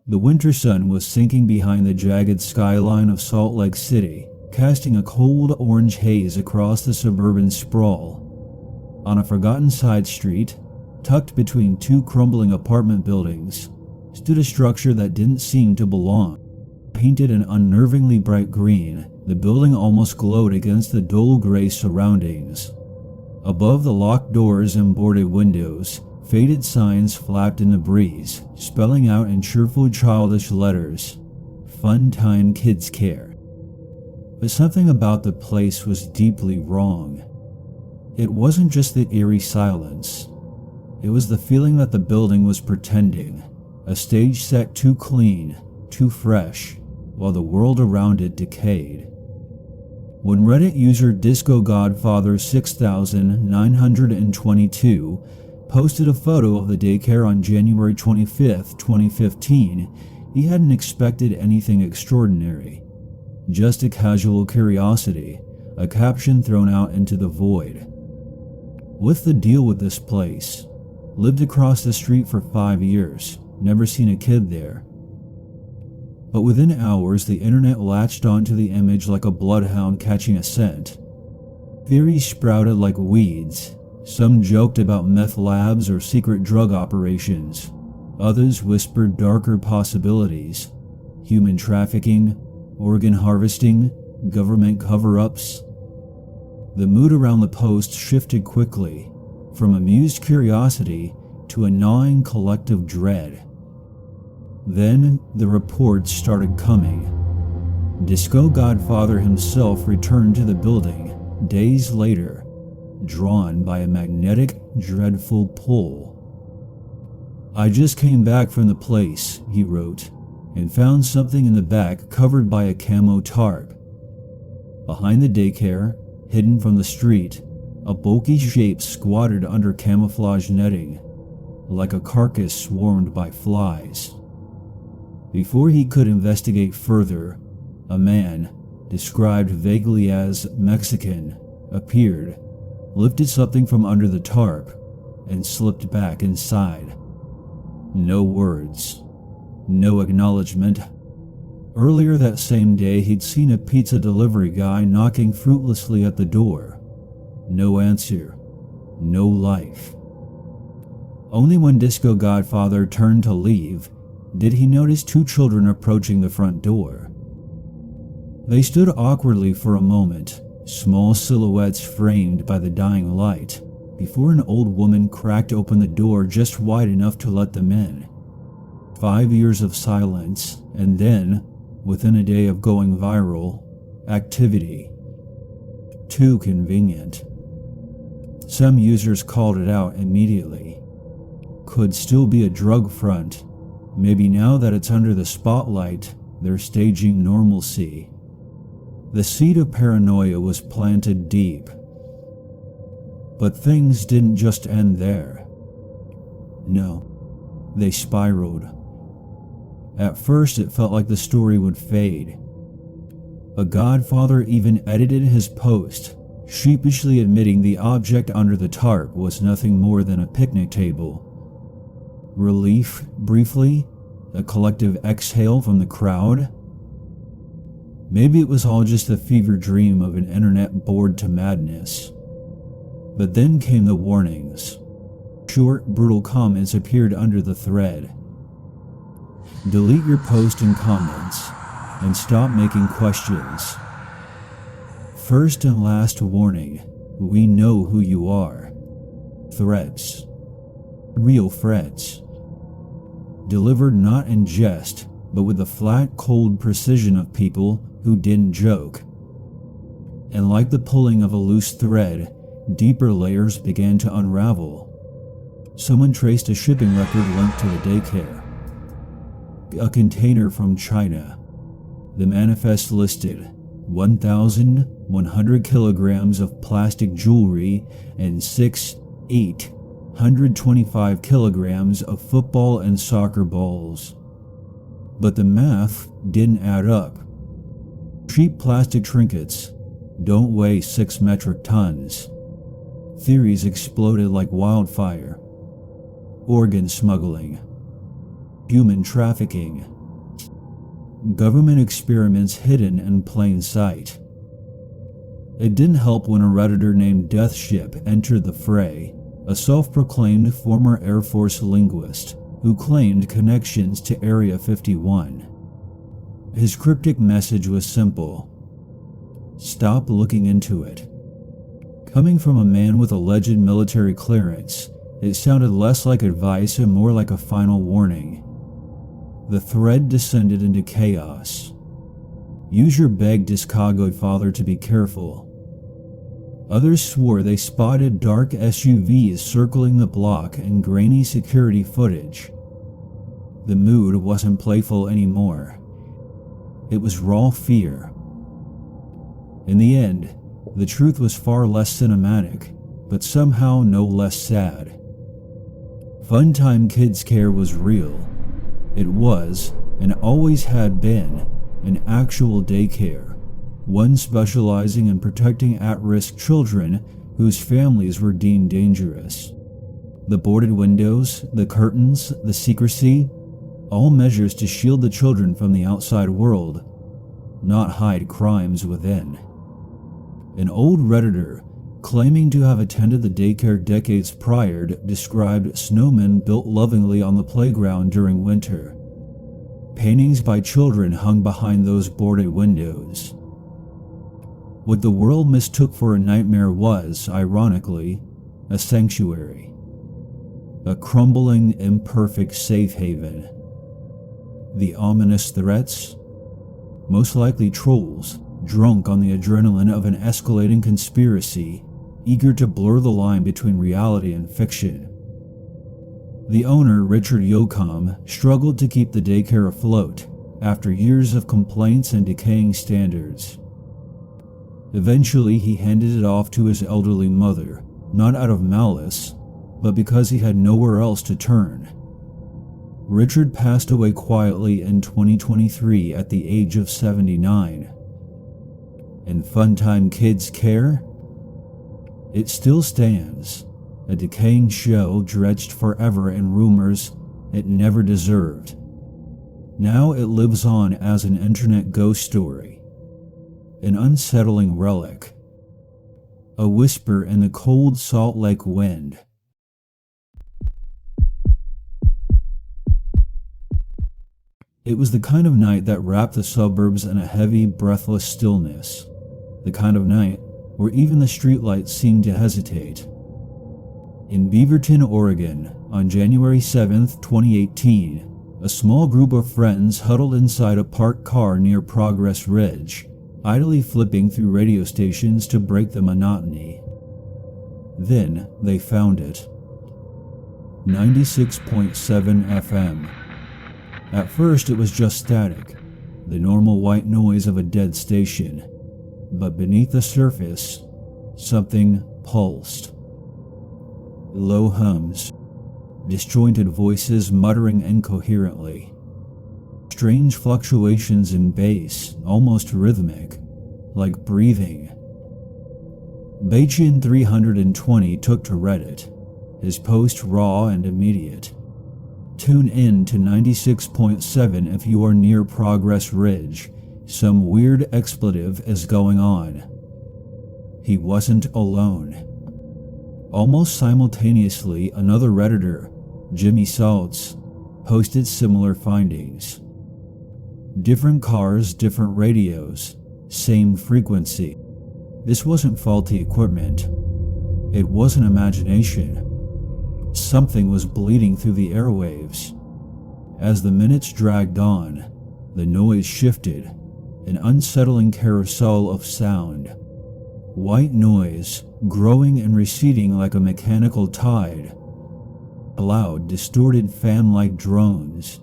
The winter sun was sinking behind the jagged skyline of Salt Lake City, casting a cold orange haze across the suburban sprawl. On a forgotten side street, tucked between two crumbling apartment buildings, stood a structure that didn't seem to belong. Painted an unnervingly bright green, the building almost glowed against the dull gray surroundings. Above the locked doors and boarded windows, faded signs flapped in the breeze, spelling out in cheerful childish letters, "Fun Time Kids Care." But something about the place was deeply wrong. It wasn't just the eerie silence. It was the feeling that the building was pretending, a stage set too clean, too fresh, while the world around it decayed. When Reddit user Disco Godfather 6922 posted a photo of the daycare on January 25, 2015, he hadn't expected anything extraordinary. Just a casual curiosity, a caption thrown out into the void. "What's the deal with this place? Lived across the street for 5 years, never seen a kid there." But within hours, the internet latched onto the image like a bloodhound catching a scent. Theories sprouted like weeds. Some joked about meth labs or secret drug operations. Others whispered darker possibilities: human trafficking, organ harvesting, government cover-ups. The mood around the post shifted quickly, from amused curiosity to a gnawing collective dread. Then the reports started coming. Disco Godfather himself returned to the building days later, drawn by a magnetic, dreadful pull. "I just came back from the place," he wrote, "and found something in the back covered by a camo tarp. Behind the daycare, hidden from the street, a bulky shape squatted under camouflage netting, like a carcass swarmed by flies." Before he could investigate further, a man, described vaguely as Mexican, appeared, lifted something from under the tarp, and slipped back inside. No words. No acknowledgement. Earlier that same day, he'd seen a pizza delivery guy knocking fruitlessly at the door. No answer. No life. Only when Disco Godfather turned to leave did he notice two children approaching the front door. They stood awkwardly for a moment, small silhouettes framed by the dying light, before an old woman cracked open the door just wide enough to let them in. 5 years of silence, and then, within a day of going viral, activity. Too convenient. Some users called it out immediately. Could still be a drug front. Maybe now that it's under the spotlight, they're staging normalcy. The seed of paranoia was planted deep. But things didn't just end there. No, they spiraled. At first, it felt like the story would fade. A Godfather even edited his post, sheepishly admitting the object under the tarp was nothing more than a picnic table. Relief, briefly, a collective exhale from the crowd. Maybe it was all just a fever dream of an internet bored to madness. But then came the warnings. Short, brutal comments appeared under the thread. Delete your post and comments, and stop making questions. First and last warning, we know who you are. Threats. Real threats. Delivered not in jest, but with the flat, cold precision of people who didn't joke. And like the pulling of a loose thread, deeper layers began to unravel. Someone traced a shipping record linked to the daycare. A container from China. The manifest listed 1,100 kilograms of plastic jewelry and 825 kilograms of football and soccer balls. But the math didn't add up. Cheap plastic trinkets don't weigh 6 metric tons. Theories exploded like wildfire. Organ smuggling, human trafficking, government experiments hidden in plain sight. It didn't help when a Redditor named Deathship entered the fray, a self-proclaimed former Air Force linguist who claimed connections to Area 51. His cryptic message was simple: stop looking into it. Coming from a man with alleged military clearance, it sounded less like advice and more like a final warning. The thread descended into chaos. Use your beg Discogoid father to be careful. Others swore they spotted dark SUVs circling the block and grainy security footage. The mood wasn't playful anymore. It was raw fear. In the end, the truth was far less cinematic, but somehow no less sad. Funtime Kids Care was real. It was, and always had been, an actual daycare, one specializing in protecting at-risk children whose families were deemed dangerous. The boarded windows, the curtains, the secrecy, all measures to shield the children from the outside world, not hide crimes within. An old Redditor, claiming to have attended the daycare decades prior, described snowmen built lovingly on the playground during winter. Paintings by children hung behind those boarded windows. What the world mistook for a nightmare was, ironically, a sanctuary. A crumbling, imperfect safe haven. The ominous threats? Most likely trolls, drunk on the adrenaline of an escalating conspiracy, eager to blur the line between reality and fiction. The owner, Richard Yocom, struggled to keep the daycare afloat after years of complaints and decaying standards. Eventually, he handed it off to his elderly mother, not out of malice, but because he had nowhere else to turn. Richard passed away quietly in 2023 at the age of 79. And Funtime Kids Care? It still stands, a decaying show dredged forever in rumors it never deserved. Now it lives on as an internet ghost story, an unsettling relic, a whisper in the cold Salt Lake wind. It was the kind of night that wrapped the suburbs in a heavy, breathless stillness, the kind of night where even the streetlights seemed to hesitate. In Beaverton, Oregon, on January 7, 2018, a small group of friends huddled inside a parked car near Progress Ridge, idly flipping through radio stations to break the monotony. Then they found it. 96.7 FM. At first it was just static, the normal white noise of a dead station. But beneath the surface, something pulsed. Low hums, disjointed voices muttering incoherently. Strange fluctuations in bass, almost rhythmic, like breathing. Bajan 320 took to Reddit, his post raw and immediate. Tune in to 96.7 if you are near Progress Ridge. Some weird expletive is going on. He wasn't alone. Almost simultaneously, another Redditor, Jimmy Saltz, posted similar findings. Different cars, different radios, same frequency. This wasn't faulty equipment. It wasn't imagination. Something was bleeding through the airwaves. As the minutes dragged on, the noise shifted, an unsettling carousel of sound. White noise, growing and receding like a mechanical tide. Loud, distorted fan-like drones.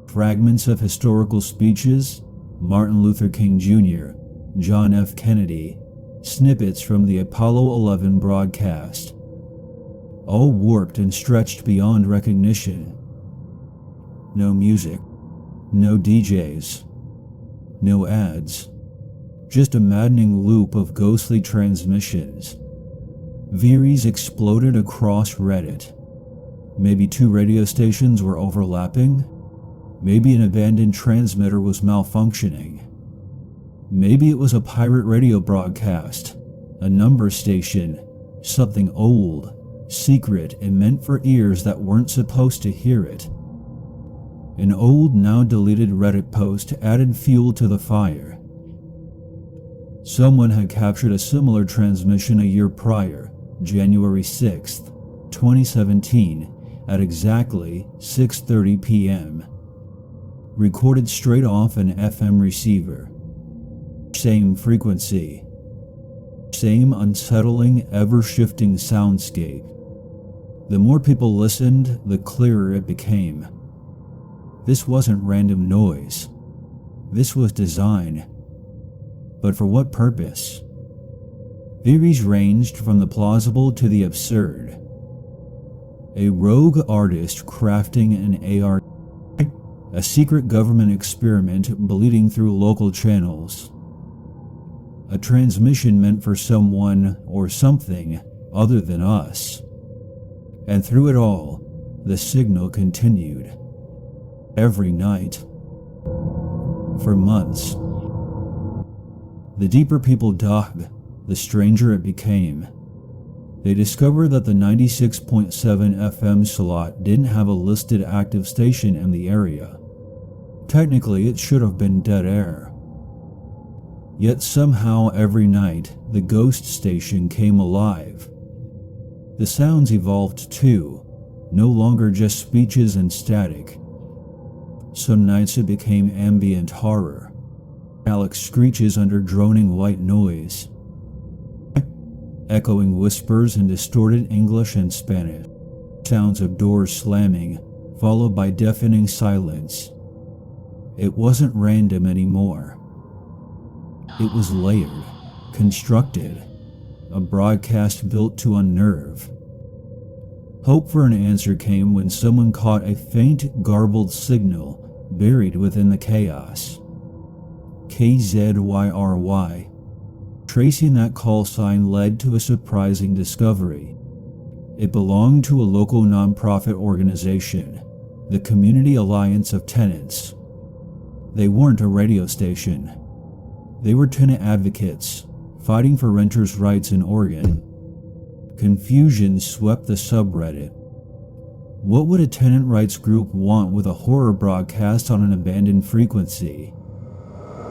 Fragments of historical speeches, Martin Luther King Jr., John F. Kennedy, snippets from the Apollo 11 broadcast. All warped and stretched beyond recognition. No music, no DJs, no ads, just a maddening loop of ghostly transmissions. Veeries exploded across Reddit. Maybe two radio stations were overlapping? Maybe an abandoned transmitter was malfunctioning. Maybe it was a pirate radio broadcast, a number station, something old, secret, and meant for ears that weren't supposed to hear it. An old, now deleted Reddit post added fuel to the fire. Someone had captured a similar transmission a year prior, January 6th, 2017, at exactly 6:30 p.m. Recorded straight off an FM receiver. Same frequency. Same unsettling, ever-shifting soundscape. The more people listened, the clearer it became. This wasn't random noise. This was design. But for what purpose? Theories ranged from the plausible to the absurd. A rogue artist crafting an AR, a secret government experiment bleeding through local channels, a transmission meant for someone or something other than us. And through it all, the signal continued. Every night. For months. The deeper people dug, the stranger it became. They discovered that the 96.7 FM slot didn't have a listed active station in the area. Technically, it should have been dead air. Yet somehow every night, the ghost station came alive. The sounds evolved too, no longer just speeches and static. Some nights it became ambient horror, metallic screeches under droning white noise, echoing whispers in distorted English and Spanish, sounds of doors slamming, followed by deafening silence. It wasn't random anymore. It was layered, constructed, a broadcast built to unnerve. Hope for an answer came when someone caught a faint, garbled signal buried within the chaos. KZYRY. Tracing that call sign led to a surprising discovery. It belonged to a local nonprofit organization, the Community Alliance of Tenants. They weren't a radio station. They were tenant advocates, fighting for renters' rights in Oregon. Confusion swept the subreddit. What would a tenant rights group want with a horror broadcast on an abandoned frequency?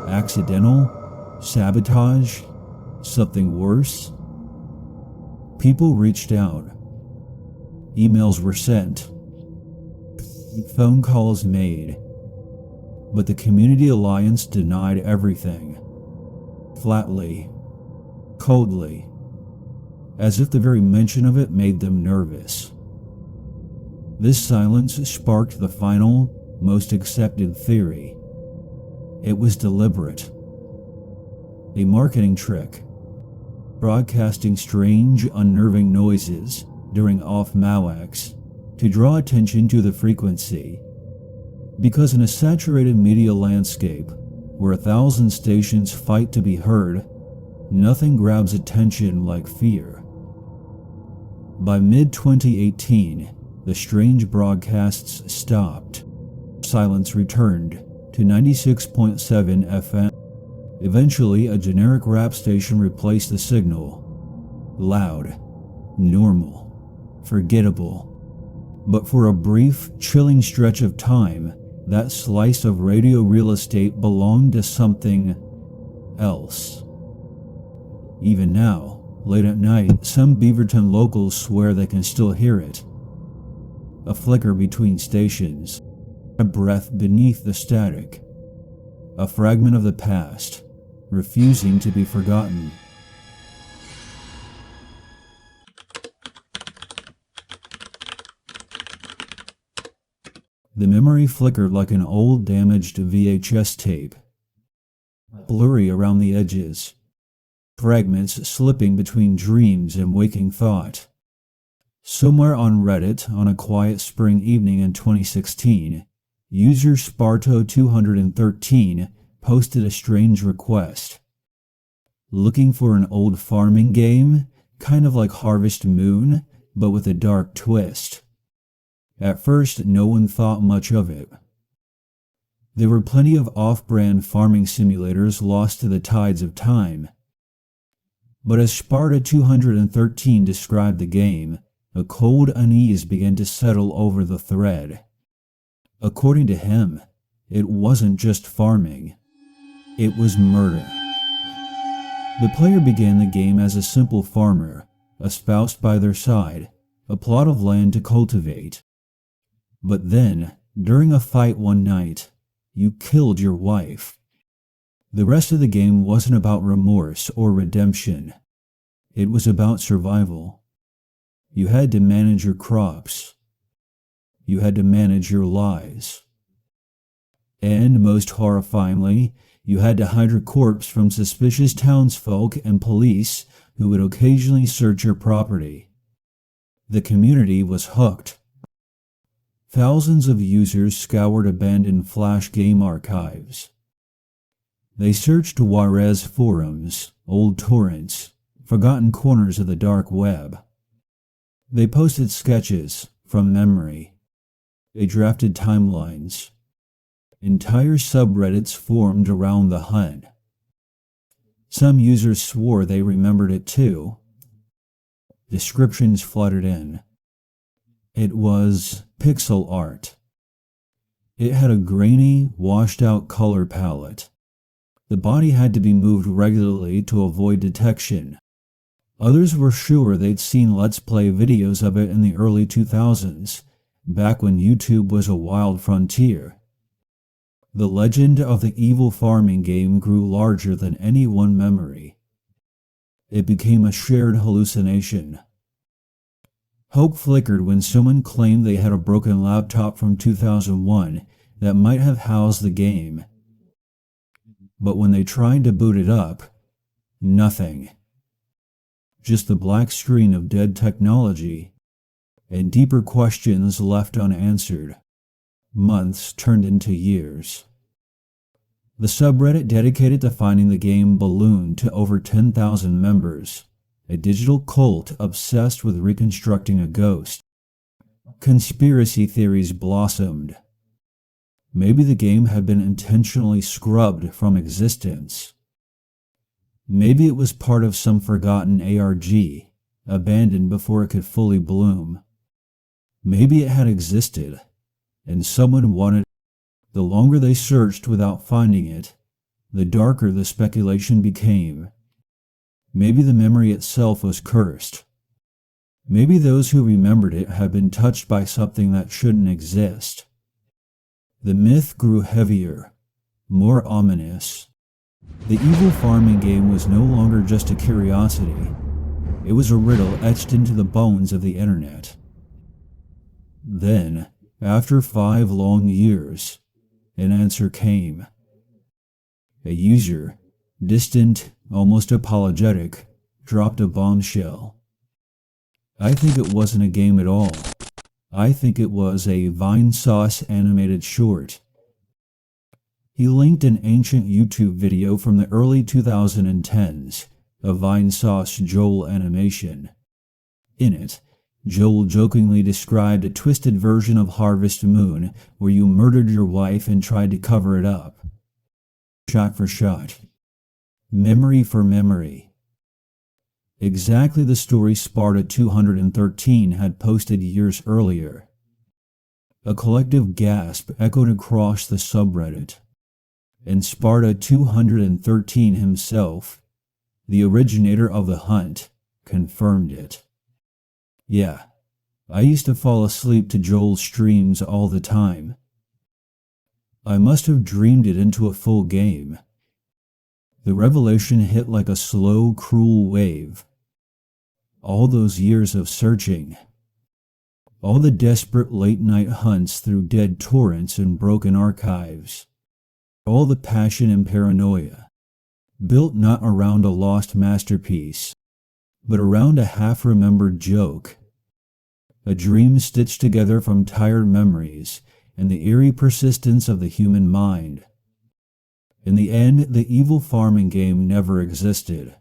Accidental? Sabotage? Something worse? People reached out. Emails were sent. Phone calls made. But the Community Alliance denied everything. Flatly. Coldly. As if the very mention of it made them nervous. This silence sparked the final, most accepted theory. It was deliberate. A marketing trick. Broadcasting strange, unnerving noises during off-Mawax to draw attention to the frequency. Because in a saturated media landscape where 1,000 stations fight to be heard, nothing grabs attention like fear. By mid-2018, the strange broadcasts stopped. Silence returned to 96.7 FM. Eventually, a generic rap station replaced the signal. Loud, normal, forgettable. But for a brief, chilling stretch of time, that slice of radio real estate belonged to something else. Even now, late at night, some Beaverton locals swear they can still hear it. A flicker between stations, a breath beneath the static, a fragment of the past, refusing to be forgotten. The memory flickered like an old damaged VHS tape, blurry around the edges, fragments slipping between dreams and waking thought. Somewhere on Reddit, on a quiet spring evening in 2016, user Sparto213 posted a strange request. Looking for an old farming game, kind of like Harvest Moon, but with a dark twist. At first, no one thought much of it. There were plenty of off-brand farming simulators lost to the tides of time. But as Sparta 213 described the game, a cold unease began to settle over the thread. According to him, it wasn't just farming. It was murder. The player began the game as a simple farmer, a spouse by their side, a plot of land to cultivate. But then, during a fight one night, you killed your wife. The rest of the game wasn't about remorse or redemption. It was about survival. You had to manage your crops. You had to manage your lies. And, most horrifyingly, you had to hide your corpse from suspicious townsfolk and police who would occasionally search your property. The community was hooked. Thousands of users scoured abandoned Flash game archives. They searched Juarez forums, old torrents, forgotten corners of the dark web. They posted sketches from memory. They drafted timelines. Entire subreddits formed around the hunt. Some users swore they remembered it too. Descriptions flooded in. It was pixel art. It had a grainy, washed-out color palette. The body had to be moved regularly to avoid detection. Others were sure they'd seen Let's Play videos of it in the early 2000s, back when YouTube was a wild frontier. The legend of the evil farming game grew larger than any one memory. It became a shared hallucination. Hope flickered when someone claimed they had a broken laptop from 2001 that might have housed the game. But when they tried to boot it up, nothing. Just the black screen of dead technology, and deeper questions left unanswered. Months turned into years. The subreddit dedicated to finding the game ballooned to over 10,000 members, a digital cult obsessed with reconstructing a ghost. Conspiracy theories blossomed. Maybe the game had been intentionally scrubbed from existence. Maybe it was part of some forgotten ARG, abandoned before it could fully bloom. Maybe it had existed, and someone wanted it. The longer they searched without finding it, the darker the speculation became. Maybe the memory itself was cursed. Maybe those who remembered it had been touched by something that shouldn't exist. The myth grew heavier, more ominous. The evil farming game was no longer just a curiosity. It was a riddle etched into the bones of the internet. Then, after 5 long years, an answer came. A user, distant, almost apologetic, dropped a bombshell. I think it wasn't a game at all. I think it was a Vine Sauce animated short. He linked an ancient YouTube video from the early 2010s, a Vine Sauce Joel animation. In it, Joel jokingly described a twisted version of Harvest Moon where you murdered your wife and tried to cover it up. Shot for shot. Memory for memory. Exactly the story Sparta 213 had posted years earlier. A collective gasp echoed across the subreddit, and Sparta 213 himself, the originator of the hunt, confirmed it. Yeah, I used to fall asleep to Joel's streams all the time. I must have dreamed it into a full game. The revelation hit like a slow, cruel wave. All those years of searching. All the desperate late-night hunts through dead torrents and broken archives. All the passion and paranoia, built not around a lost masterpiece, but around a half-remembered joke. A dream stitched together from tired memories and the eerie persistence of the human mind. In the end, the evil farming game never existed.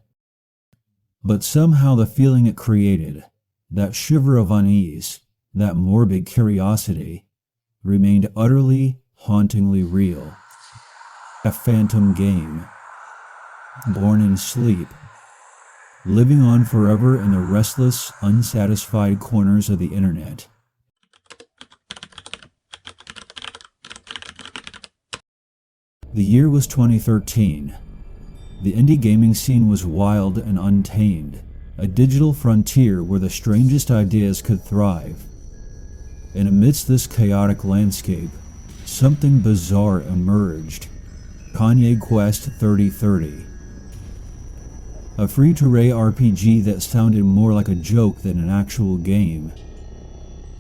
But somehow the feeling it created, that shiver of unease, that morbid curiosity, remained utterly, hauntingly real. A phantom game, born in sleep, living on forever in the restless, unsatisfied corners of the internet. The year was 2013. The indie gaming scene was wild and untamed, a digital frontier where the strangest ideas could thrive. And amidst this chaotic landscape, something bizarre emerged. Kanye Quest 3030. A free-to-play RPG that sounded more like a joke than an actual game.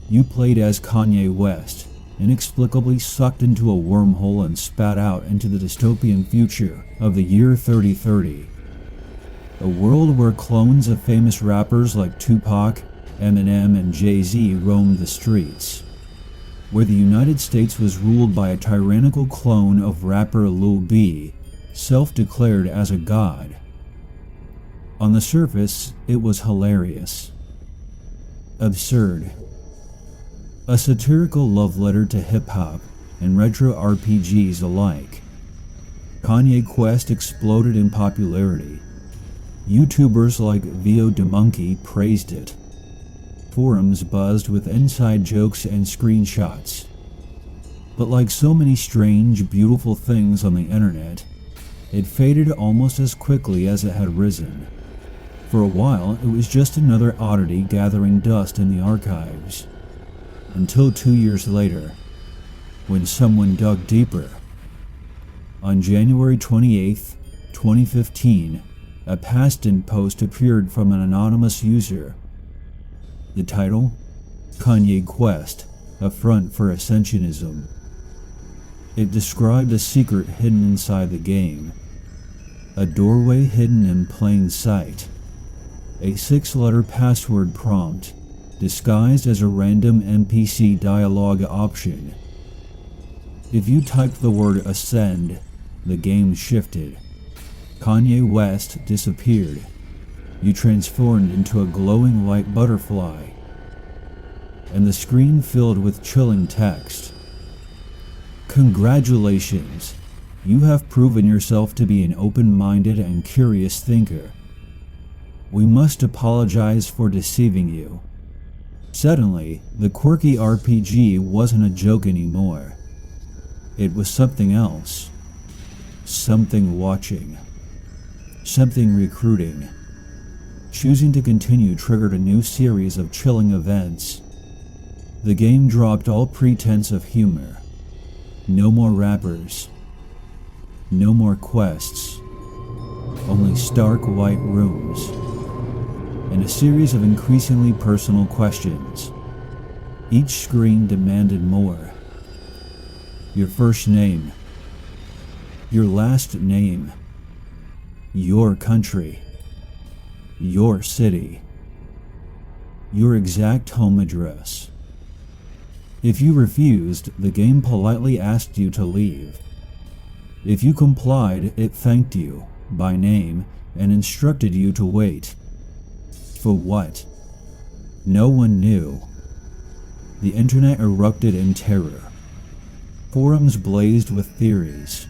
You played as Kanye West, inexplicably sucked into a wormhole and spat out into the dystopian future of the year 3030. A world where clones of famous rappers like Tupac, Eminem, and Jay-Z roamed the streets. Where the United States was ruled by a tyrannical clone of rapper Lil B, self-declared as a god. On the surface, it was hilarious. Absurd. A satirical love letter to hip-hop and retro RPGs alike. Kanye Quest exploded in popularity. YouTubers like VODemonkey praised it. Forums buzzed with inside jokes and screenshots. But like so many strange, beautiful things on the internet, it faded almost as quickly as it had risen. For a while, it was just another oddity gathering dust in the archives. Until 2 years later, when someone dug deeper. On January 28, 2015, a past-in post appeared from an anonymous user. The title? Kanye Quest, a front for Ascensionism. It described a secret hidden inside the game. A doorway hidden in plain sight. A 6-letter password prompt, disguised as a random NPC dialogue option. If you typed the word ascend, the game shifted. Kanye West disappeared. You transformed into a glowing white butterfly. And the screen filled with chilling text. Congratulations! You have proven yourself to be an open-minded and curious thinker. We must apologize for deceiving you. Suddenly, the quirky RPG wasn't a joke anymore. It was something else. Something watching. Something recruiting. Choosing to continue triggered a new series of chilling events. The game dropped all pretense of humor. No more rappers. No more quests. Only stark white rooms. And a series of increasingly personal questions. Each screen demanded more. Your first name. Your last name. Your country. Your city. Your exact home address. If you refused, the game politely asked you to leave. If you complied, it thanked you, by name, and instructed you to wait. For what? No one knew. The internet erupted in terror. Forums blazed with theories.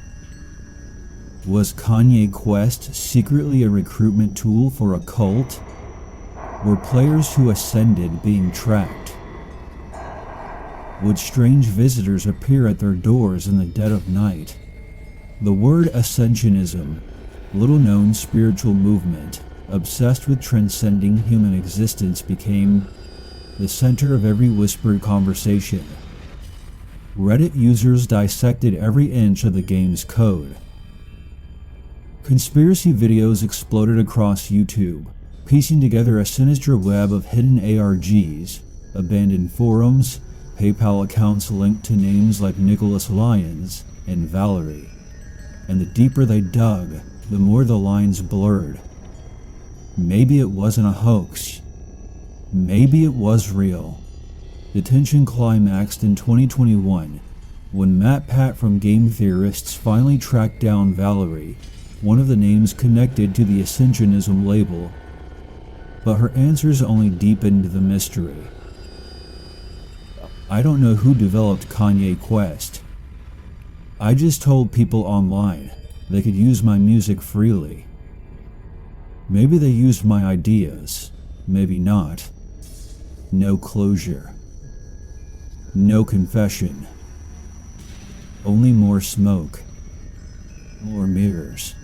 Was Kanye Quest secretly a recruitment tool for a cult? Were players who ascended being tracked? Would strange visitors appear at their doors in the dead of night? The word Ascensionism, little-known spiritual movement, obsessed with transcending human existence, became the center of every whispered conversation. Reddit users dissected every inch of the game's code. Conspiracy videos exploded across YouTube, piecing together a sinister web of hidden ARGs, abandoned forums, PayPal accounts linked to names like Nicholas Lyons and Valerie. And the deeper they dug, the more the lines blurred. Maybe it wasn't a hoax. Maybe it was real. The tension climaxed in 2021 when MatPat from Game Theorists finally tracked down Valerie, one of the names connected to the Ascensionism label. But her answers only deepened the mystery. I don't know who developed Kanye Quest. I just told people online they could use my music freely. Maybe they used my ideas, maybe not. No closure. No confession. Only more smoke. More mirrors.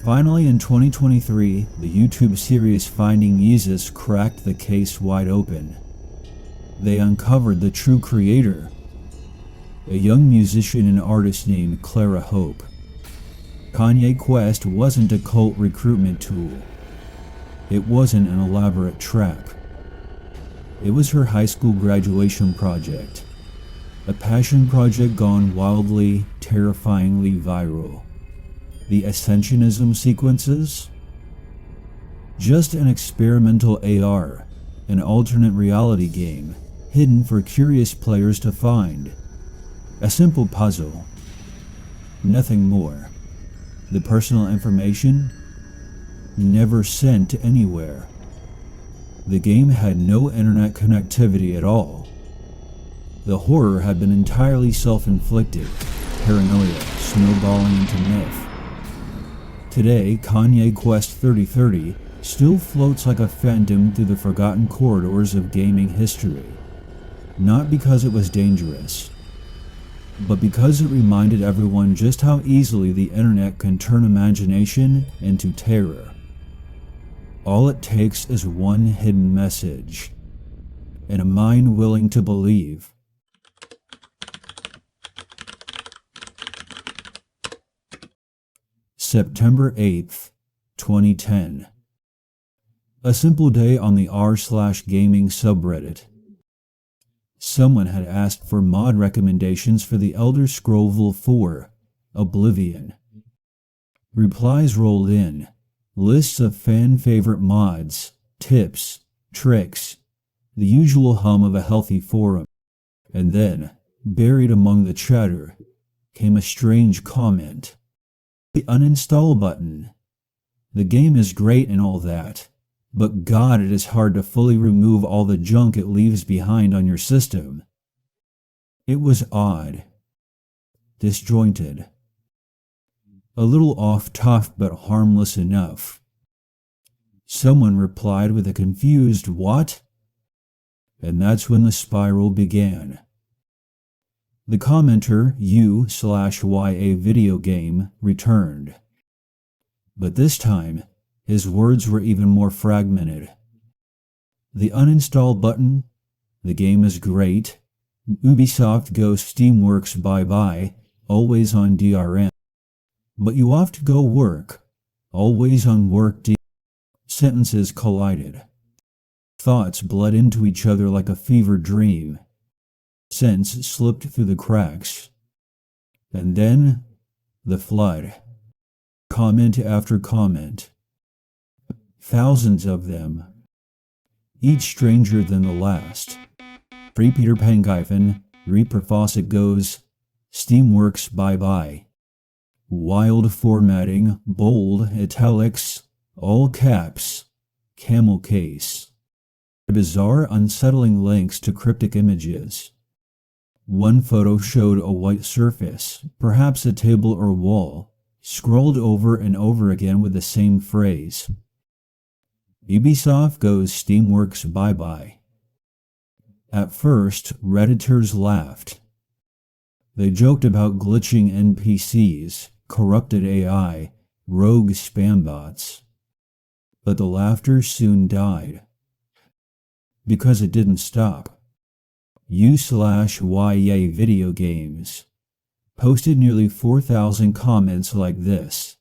Finally, in 2023, the YouTube series Finding Jesus cracked the case wide open. They uncovered the true creator, a young musician and artist named Clara Hope. Kanye Quest wasn't a cult recruitment tool. It wasn't an elaborate trap. It was her high school graduation project, a passion project gone wildly, terrifyingly viral. The Ascensionism sequences? Just an experimental AR, an alternate reality game, hidden for curious players to find. A simple puzzle. Nothing more. The personal information? Never sent anywhere. The game had no internet connectivity at all. The horror had been entirely self-inflicted, paranoia snowballing into myth. Today, Kanye Quest 3030 still floats like a phantom through the forgotten corridors of gaming history. Not because it was dangerous, but because it reminded everyone just how easily the internet can turn imagination into terror. All it takes is one hidden message, and a mind willing to believe. September 8th, 2010. A simple day on the r/gaming subreddit. Someone had asked for mod recommendations for the Elder Scrolls 4, Oblivion. Replies rolled in, lists of fan-favorite mods, tips, tricks, the usual hum of a healthy forum. And then, buried among the chatter, came a strange comment. The uninstall button. The game is great and all that, but God, it is hard to fully remove all the junk it leaves behind on your system. It was odd. Disjointed. A little off-topic but harmless enough. Someone replied with a confused "what?" And that's when the spiral began. The commenter U/YA video game returned. But this time, his words were even more fragmented. The uninstall button, the game is great, Ubisoft goes Steamworks bye-bye, always on DRM. But you off to go work, always on work D. Sentences collided. Thoughts bled into each other like a fever dream. Sense slipped through the cracks. And then, the flood. Comment after comment. Thousands of them. Each stranger than the last. Free Peter Pan-Gyphon, Reaper Fawcett goes, Steamworks bye-bye. Wild formatting, bold, italics, all caps, camel case. Bizarre, unsettling links to cryptic images. One photo showed a white surface, perhaps a table or wall, scrolled over and over again with the same phrase. Ubisoft goes Steamworks bye-bye. At first, Redditors laughed. They joked about glitching NPCs, corrupted AI, rogue spam bots. But the laughter soon died. Because it didn't stop. U/YA video games posted nearly 4,000 comments like this,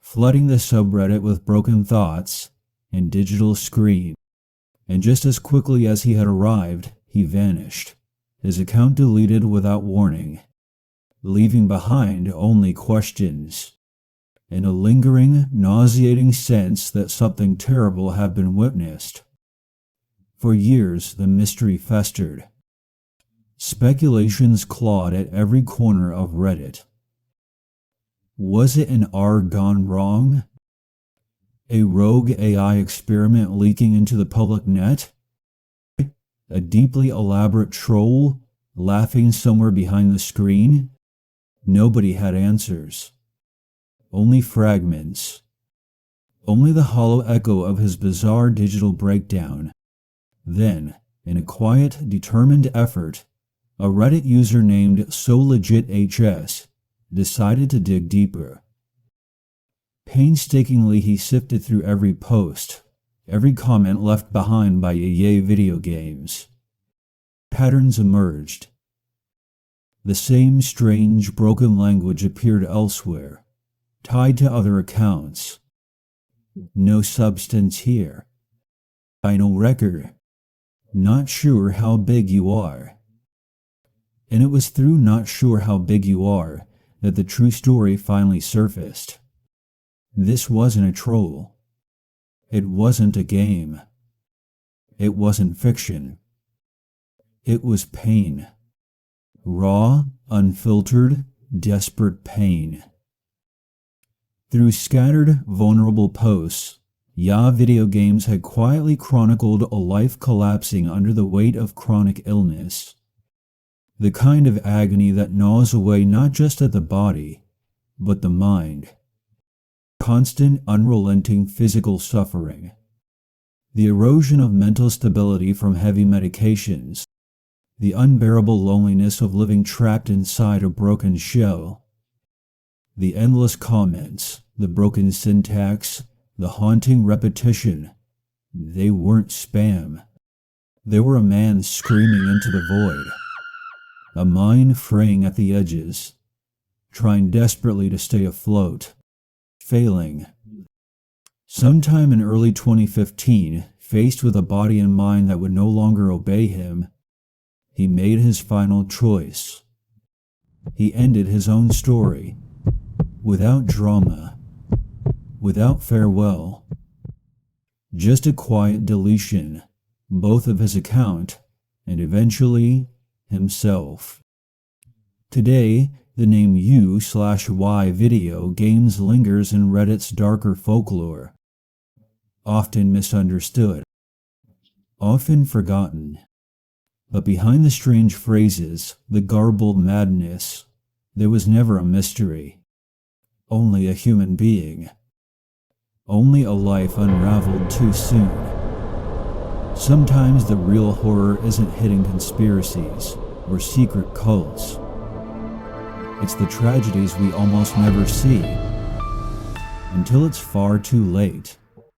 flooding the subreddit with broken thoughts and digital screams. And just as quickly as he had arrived, he vanished, his account deleted without warning, leaving behind only questions, and a lingering, nauseating sense that something terrible had been witnessed. For years, the mystery festered. Speculations clawed at every corner of Reddit. Was it an R gone wrong? A rogue AI experiment leaking into the public net? A deeply elaborate troll laughing somewhere behind the screen? Nobody had answers. Only fragments. Only the hollow echo of his bizarre digital breakdown. Then, in a quiet, determined effort, a Reddit user named SoLegitHS decided to dig deeper. Painstakingly, he sifted through every post, every comment left behind by EA video games. Patterns emerged. The same strange, broken language appeared elsewhere, tied to other accounts. No substance here. Final record. Not sure how big you are. And it was through not sure how big you are that the true story finally surfaced. This wasn't a troll. It wasn't a game. It wasn't fiction. It was pain. Raw, unfiltered, desperate pain. Through scattered, vulnerable posts, Ya Video Games had quietly chronicled a life collapsing under the weight of chronic illness. The kind of agony that gnaws away not just at the body, but the mind. Constant, unrelenting physical suffering. The erosion of mental stability from heavy medications. The unbearable loneliness of living trapped inside a broken shell. The endless comments, the broken syntax, the haunting repetition. They weren't spam. They were a man screaming into the void. A mind fraying at the edges, trying desperately to stay afloat, failing. Sometime in early 2015, faced with a body and mind that would no longer obey him, he made his final choice. He ended his own story, without drama, without farewell. Just a quiet deletion, both of his account and eventually himself. Today, the name U/Y Video Games lingers in Reddit's darker folklore. Often misunderstood, often forgotten. But behind the strange phrases, the garbled madness, there was never a mystery. Only a human being. Only a life unraveled too soon. Sometimes the real horror isn't hidden conspiracies or secret cults. It's the tragedies we almost never see, until it's far too late.